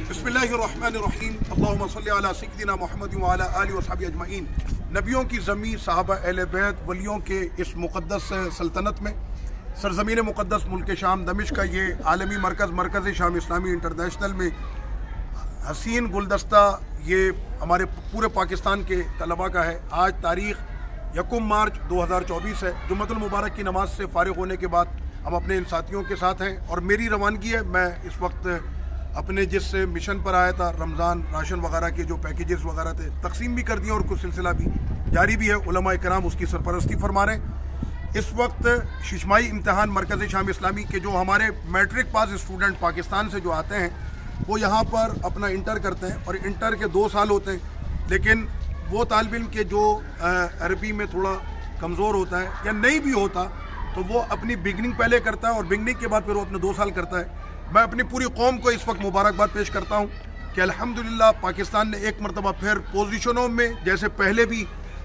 बिस्मिल्लाहिर्रहमानिर्रहीम अल्लाहुम्मा सल्ली अला सय्यिदिना मुहम्मद व अला आलिहि व सहबिहि अजमईन। नबियों की ज़मीं, सहाबा अहले बैत, वलियों के इस मुक़द्दस सल्तनत में सरज़मीन मुक़द्दस मुल्क शाम दमिश्क का ये आलमी मरकज़ शाम इस्लामी इंटरनेशनल में हसीन गुलदस्ता ये हमारे पूरे पाकिस्तान के तलबा का है। आज तारीख़ 1 मार्च 2024 है। जुम्मतुल मुबारक की नमाज से फ़ारिग़ होने के बाद हम अपने इन साथियों के साथ हैं और मेरी रवानगी है। मैं इस वक्त अपने जिस मिशन पर आया था, रमज़ान राशन वगैरह के जो पैकेजेस वगैरह थे तकसीम भी कर दिए और कुछ सिलसिला भी जारी भी है। उलमा इकराम उसकी सरपरस्ती फरमा रहे हैं। इस वक्त शिशमाई इम्तिहान मरकज़ शाम इस्लामी के जो हमारे मैट्रिक पास स्टूडेंट पाकिस्तान से जो आते हैं वो यहाँ पर अपना इंटर करते हैं और इंटर के 2 साल होते हैं। लेकिन वो तालिब इल्म के जो अरबी में थोड़ा कमज़ोर होता है या नहीं भी होता तो वो अपनी बिगनिंग पहले करता है और बिगनिंग के बाद फिर वो अपने 2 साल करता है। मैं अपनी पूरी कौम को इस वक्त मुबारकबाद पेश करता हूँ कि अल्हम्दुलिल्लाह पाकिस्तान ने एक मरतबा फिर पोजीशनों में जैसे पहले भी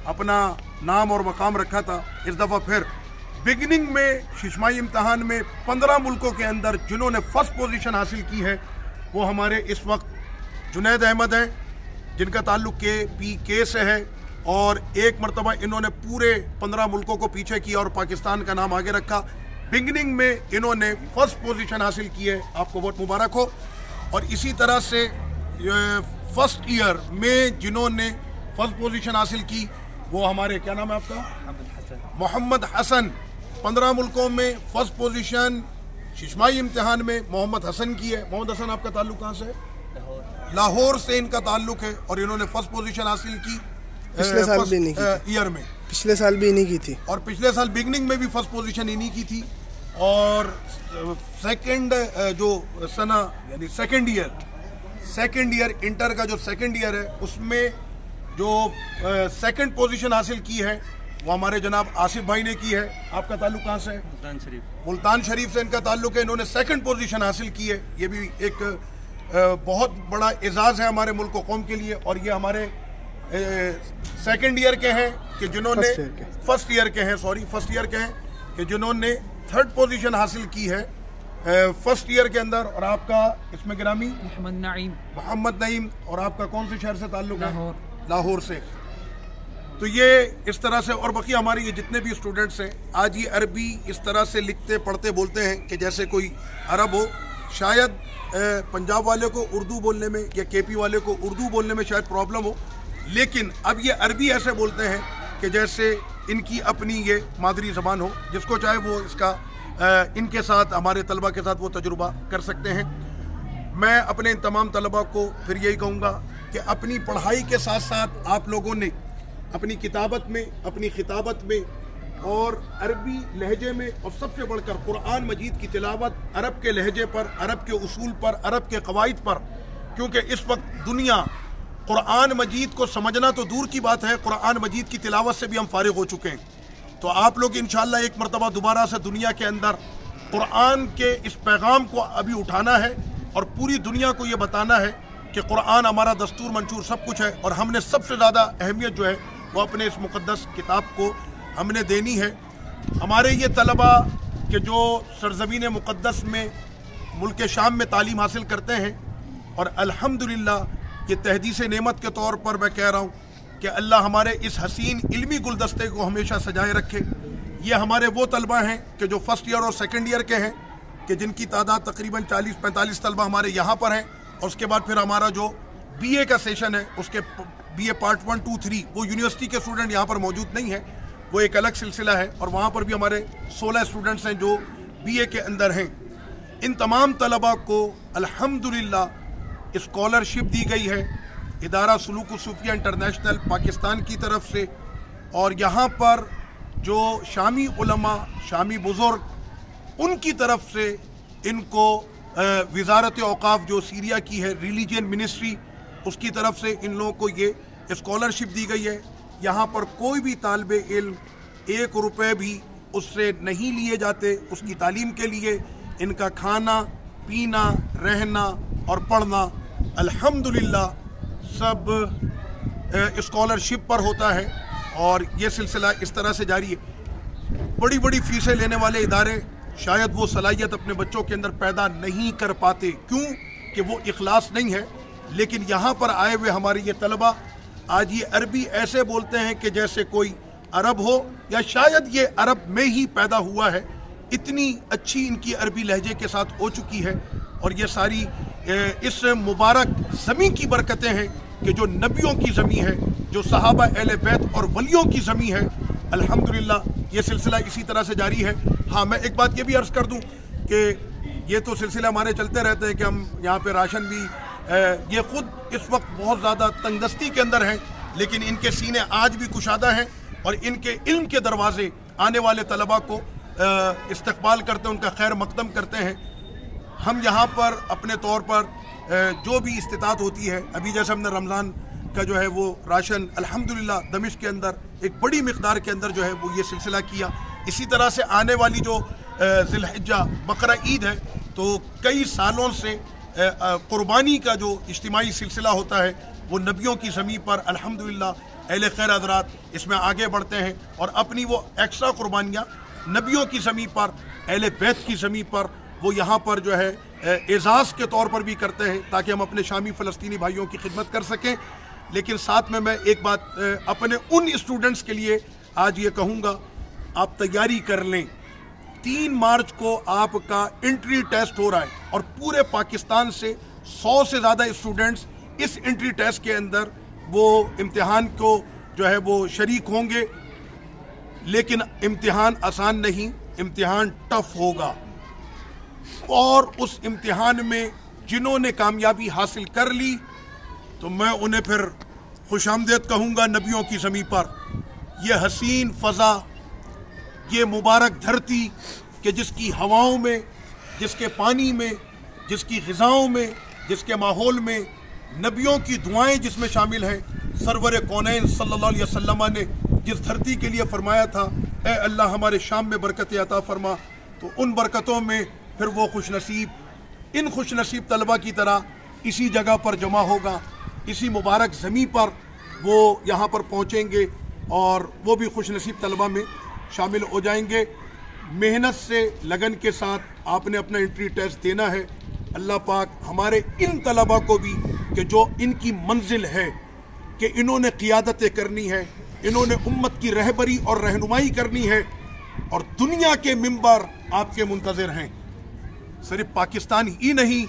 अपना नाम और मकाम रखा था, इस दफ़ा फिर बिगनिंग में शिशमाई इम्तिहान में 15 मुल्कों के अंदर जिन्होंने फर्स्ट पोजीशन हासिल की है वो हमारे इस वक्त जुनैद अहमद हैं, जिनका ताल्लुक़ KPK से है और एक मरतबा इन्होंने पूरे 15 मुल्कों को पीछे किया और पाकिस्तान का नाम आगे रखा। बिगनिंग में इन्होंने फर्स्ट पोजीशन हासिल की है, आपको बहुत मुबारक हो। और इसी तरह से फर्स्ट ईयर में जिन्होंने फर्स्ट पोजीशन हासिल की वो हमारे, क्या नाम है आपका? मोहम्मद हसन। 15 मुल्कों में फर्स्ट पोजीशन शिशमाई इम्तिहान में मोहम्मद हसन की है। मोहम्मद हसन आपका ताल्लुक कहाँ से है? लाहौर से इनका ताल्लुक है और इन्होंने फर्स्ट पोजीशन हासिल की पिछले साल भी नहीं की ईयर में, पिछले साल भी इन्हीं की थी और पिछले साल बिगनिंग में भी फर्स्ट पोजीशन इन्हीं की थी। और सेकंड जो सना यानी सेकंड ईयर इंटर का जो सेकंड ईयर है उसमें जो सेकंड पोजीशन हासिल की है वो हमारे जनाब आसिफ भाई ने की है। आपका ताल्लुक कहाँ से है? मुल्तान शरीफ से इनका ताल्लुक है। इन्होंने सेकंड पोजीशन हासिल की है। ये भी एक बहुत बड़ा एजाज़ है हमारे मुल्क कौम के लिए। और ये हमारे सेकंड ईयर के हैं कि जिन्होंने फर्स्ट ईयर के हैं कि जिन्होंने थर्ड पोजीशन हासिल की है फर्स्ट ईयर के अंदर। और आपका इसमें गिरामी मोहम्मद नईम। और आपका कौन से शहर से ताल्लुक है? लाहौर से। तो ये इस तरह से, और बाकी हमारे ये जितने भी स्टूडेंट्स हैं आज ये अरबी इस तरह से लिखते पढ़ते बोलते हैं कि जैसे कोई अरब हो। शायद पंजाब वाले को उर्दू बोलने में या KP वाले को उर्दू बोलने में शायद प्रॉब्लम हो, लेकिन अब ये अरबी ऐसे बोलते हैं कि जैसे इनकी अपनी ये मादरी ज़बान हो। जिसको चाहे वो इसका इनके साथ, हमारे तलबा के साथ वो तजुर्बा कर सकते हैं। मैं अपने इन तमाम तलबा को फिर यही कहूँगा कि अपनी पढ़ाई के साथ साथ आप लोगों ने अपनी किताबत में, अपनी खिताबत में और अरबी लहजे में और सबसे बढ़कर कुरान मजीद की तिलावत अरब के लहजे पर, अरब के उसूल पर, अरब के कवायद पर, क्योंकि इस वक्त दुनिया कुरान मजीद को समझना तो दूर की बात है, कुरान मजीद की तिलावत से भी हम फारिग हो चुके हैं। तो आप लोग इंशाअल्लाह एक मरतबा दोबारा से दुनिया के अंदर कुरान के इस पैगाम को अभी उठाना है और पूरी दुनिया को ये बताना है कि कुरान हमारा दस्तूर मंशूर सब कुछ है और हमने सबसे ज़्यादा अहमियत जो है वो अपने इस मुक़द्दस किताब को हमने देनी है। हमारे ये तलबा के जो सरज़मीन मुक़द्दस में मुल्क शाम में तालीम हासिल करते हैं और अल्हम्दुलिल्लाह ये तहदीस नेमत के तौर पर मैं कह रहा हूँ कि अल्लाह हमारे इस हसीन इल्मी गुलदस्ते को हमेशा सजाए रखे। ये हमारे वो तलबा हैं कि जो फर्स्ट ईयर और सेकंड ईयर के हैं कि जिनकी तादाद तकरीबन 40-45 तलबा हमारे यहाँ पर हैं। और उसके बाद फिर हमारा जो BA का सेशन है उसके BA पार्ट 1, 2, 3 वो यूनिवर्सिटी के स्टूडेंट यहाँ पर मौजूद नहीं है, वो एक अलग सिलसिला है। और वहाँ पर भी हमारे 16 स्टूडेंट्स हैं जो BA के अंदर हैं। इन तमाम तलबा को अल्हम्दुलिल्लाह स्कॉलरशिप दी गई है इदारा सुलूक सूफिया इंटरनेशनल पाकिस्तान की तरफ से। और यहाँ पर जो शामी उलमा, शामी बुज़ुर्ग, उनकी तरफ से इनको वज़ारत औक़ाफ़ जो सीरिया की है, रिलीजन मिनिस्ट्री, उसकी तरफ से इन लोगों को ये स्कॉलरशिप दी गई है। यहाँ पर कोई भी तालिब इल्म 1 रुपये भी उससे नहीं लिए जाते। उसकी तालीम के लिए इनका खाना, पीना, रहना और पढ़ना अल्हम्दुलिल्लाह सब स्कॉलरशिप पर होता है और ये सिलसिला इस तरह से जारी है। बड़ी बड़ी फ़ीसें लेने वाले इदारे शायद वो सलाहियत अपने बच्चों के अंदर पैदा नहीं कर पाते। क्यों? کہ وہ اخلاص نہیں ہے، لیکن یہاں پر آئے ہوئے ہمارے یہ طلبہ آج یہ عربی ایسے بولتے ہیں کہ جیسے کوئی عرب ہو، یا شاید یہ عرب میں ہی پیدا ہوا ہے، اتنی اچھی ان کی عربی لہجے کے ساتھ ہو چکی ہے۔ اور یہ ساری اس مبارک زمین کی برکتیں ہیں کہ جو نبیوں کی زمین ہے، جو صحابہ اہل بیت اور ولیوں کی زمین ہے۔ الحمدللہ یہ سلسلہ اسی طرح سے جاری ہے۔ ہاں، میں ایک بات یہ بھی عرض کر دوں کہ یہ تو سلسلے ہمارے چلتے رہتے ہیں کہ ہم یہاں پہ راشن بھی یہ خود اس وقت بہت زیادہ تنگ دستی کے اندر ہیں، لیکن ان کے سینے آج بھی کشادہ ہیں اور ان کے علم کے دروازے آنے والے طلباء کو استقبال کرتے ہیں، ان کا خیر مقدم کرتے ہیں۔ ہم یہاں پر اپنے طور پر جو بھی استطاعت ہوتی ہے، ابھی جیسے ہم نے رمضان کا جو ہے وہ راشن الحمدللہ دمشق کے اندر ایک بڑی مقدار کے اندر جو ہے وہ یہ سلسلہ کیا، اسی طرح سے آنے والی جو ذی الحجہ بقرہ عید ہے، تو کئی سالوں سے قربانی کا جو اجتماعی سلسلہ ہوتا ہے وہ نبیوں کی زمین پر الحمدللہ اہل خیر حضرات اس میں آگے بڑھتے ہیں اور اپنی وہ ایکسٹرا قربانیاں نبیوں کی زمین پر، اہل بیت کی زمین پر وہ یہاں پر جو ہے اعزاز کے طور پر بھی کرتے ہیں تاکہ ہم اپنے شامی فلسطینی بھائیوں کی خدمت کر سکیں۔ لیکن ساتھ میں ایک بات اپنے ان اسٹوڈنٹس کے لیے آج یہ کہوں گا، آپ تیاری کر لیں، 3 مارچ کو آپ کا انٹری ٹیسٹ ہو رہا ہے اور پورے پاکستان سے 100 سے زیادہ اسٹوڈنٹس اس انٹری ٹیسٹ کے اندر وہ امتحان کو جو ہے وہ شریک ہوں گے، لیکن امتحان آسان نہیں، امتحان ٹف ہوگا، اور اس امتحان میں جنہوں نے کامیابی حاصل کر لی تو میں انہیں پھر خوش آمدید کہوں گا نبیوں کی زمین پر۔ یہ حسین فضا، یہ مبارک دھرتی کہ جس کی ہواؤں میں، جس کے پانی میں، جس کی غذاؤں میں، جس کے ماحول میں نبیوں کی دعائیں جس میں شامل ہیں۔ سرور کونین صلی اللہ علیہ وسلم نے جس دھرتی کے لیے فرمایا تھا اے اللہ ہمارے شام میں برکت عطا فرما، تو ان برکتوں میں پھر وہ خوش نصیب، ان خوش نصیب طلبہ کی طرح اسی جگہ پر جمع ہوگا، اسی مبارک زمین پر وہ یہاں پر پہنچیں گے اور وہ بھی خوش نصیب طلبہ میں شامل ہو جائیں گے۔ محنت سے، لگن کے ساتھ آپ نے اپنا انٹری ٹیسٹ دینا ہے۔ اللہ پاک ہمارے ان طلبہ کو بھی کہ جو ان کی منزل ہے کہ انہوں نے قیادتیں کرنی ہے، انہوں نے امت کی رہبری اور رہنمائی کرنی ہے اور دنیا کے منبر آپ کے منتظر ہیں۔ صرف پاکستان ہی نہیں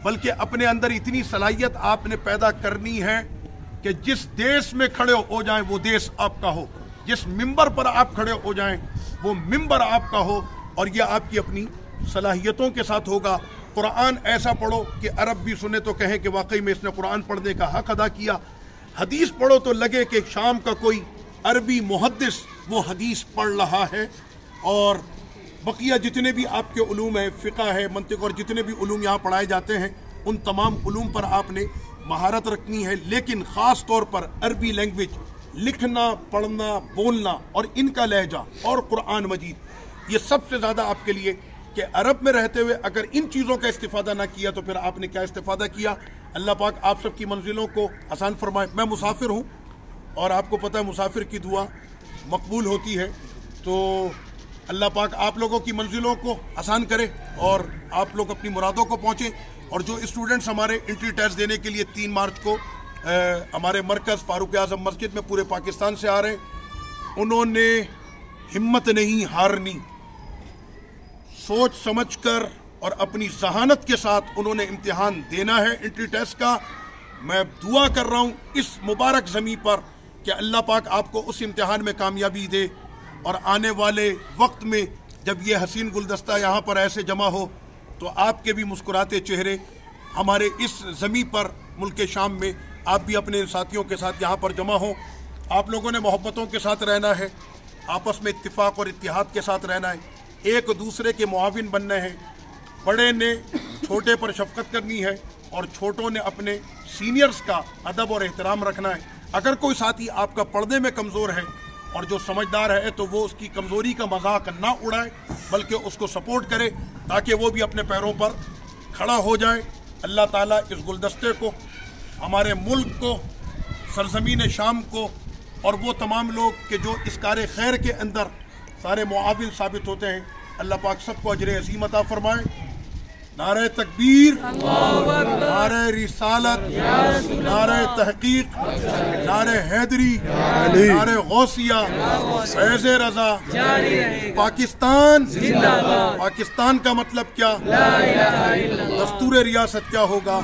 بلکہ اپنے اندر اتنی صلاحیت آپ نے پیدا کرنی ہے کہ جس دیش میں کھڑے ہو جائیں وہ دیش آپ کا ہو، جس منبر پر آپ کھڑے ہو جائیں وہ منبر آپ کا ہو، اور یہ آپ کی اپنی صلاحیتوں کے ساتھ ہوگا۔ قرآن ایسا پڑھو کہ عرب بھی سنے تو کہیں کہ واقعی میں اس نے قرآن پڑھنے کا حق ادا کیا، حدیث پڑھو تو لگے کہ شام کا کوئی عربی محدث وہ حدیث پڑھ رہا ہے، اور بقیہ جتنے بھی آپ کے علوم ہیں، فقہ ہے، منطق اور جتنے بھی علوم یہاں پڑھائے جاتے ہیں ان تمام علوم پر آپ نے مہارت رکھنی ہے، لیکن خاص طور پر عربی لینگویج لکھنا، پڑھنا، بولنا اور ان کا لہجہ اور قرآن مجید، یہ سب سے زیادہ آپ کے لیے کہ عرب میں رہتے ہوئے اگر ان چیزوں کا استفادہ نہ کیا تو پھر آپ نے کیا استفادہ کیا۔ اللہ پاک آپ سب کی منزلوں کو آسان فرمائے۔ میں مسافر ہوں اور آپ کو پتہ ہے مسافر کی دعا مقبول ہوتی ہے، تو اللہ پاک آپ لوگوں کی منزلوں کو آسان کرے اور آپ لوگ اپنی مرادوں کو پہنچیں۔ اور جو اسٹوڈنٹس ہمارے انٹری ٹیسٹ دینے کے لیے 3 مارچ کو ہمارے مرکز فاروق اعظم مسجد میں پورے پاکستان سے آ رہے ہیں، انہوں نے ہمت نہیں ہارنی، سوچ سمجھ کر اور اپنی ذہانت کے ساتھ انہوں نے امتحان دینا ہے انٹری ٹیسٹ کا۔ میں دعا کر رہا ہوں اس مبارک زمین پر کہ اللہ پاک آپ کو اس امتحان میں کامیابی دے، اور آنے والے وقت میں جب یہ حسین گلدستہ یہاں پر ایسے جمع ہو تو آپ کے بھی مسکراتے چہرے ہمارے اس زمین پر ملک شام میں آپ بھی اپنے ساتھیوں کے ساتھ یہاں پر جمع ہوں۔ آپ لوگوں نے محبتوں کے ساتھ رہنا ہے، آپس میں اتفاق اور اتحاد کے ساتھ رہنا ہے، ایک دوسرے کے معاون بننے ہیں۔ بڑے نے چھوٹے پر شفقت کرنی ہے اور چھوٹوں نے اپنے سینئرز کا ادب اور احترام رکھنا ہے۔ اگر کوئی ساتھی آپ کا پڑھنے میں کمزور ہے اور جو سمجھدار ہے تو وہ اس کی کمزوری کا مذاق نہ اڑائے بلکہ اس کو سپورٹ کرے تاکہ وہ بھی اپنے پیروں پر کھڑا ہو جائے۔ اللہ تعالیٰ اس گلدستے کو، ہمارے ملک کو، سرزمین شام کو اور وہ تمام لوگ کہ جو اس کار خیر کے اندر سارے معاون ثابت ہوتے ہیں، اللہ پاک سب کو اجر عظیم عطا فرمائے۔ نعرہ تکبیر، نعرہ رسالت، نعرہ تحقیق، نعرہ حیدری، نعرہ غوثیہ، فیض رضا، پاکستان زندہ باد۔ پاکستان کا مطلب کیا؟ دستور ریاست کیا ہوگا؟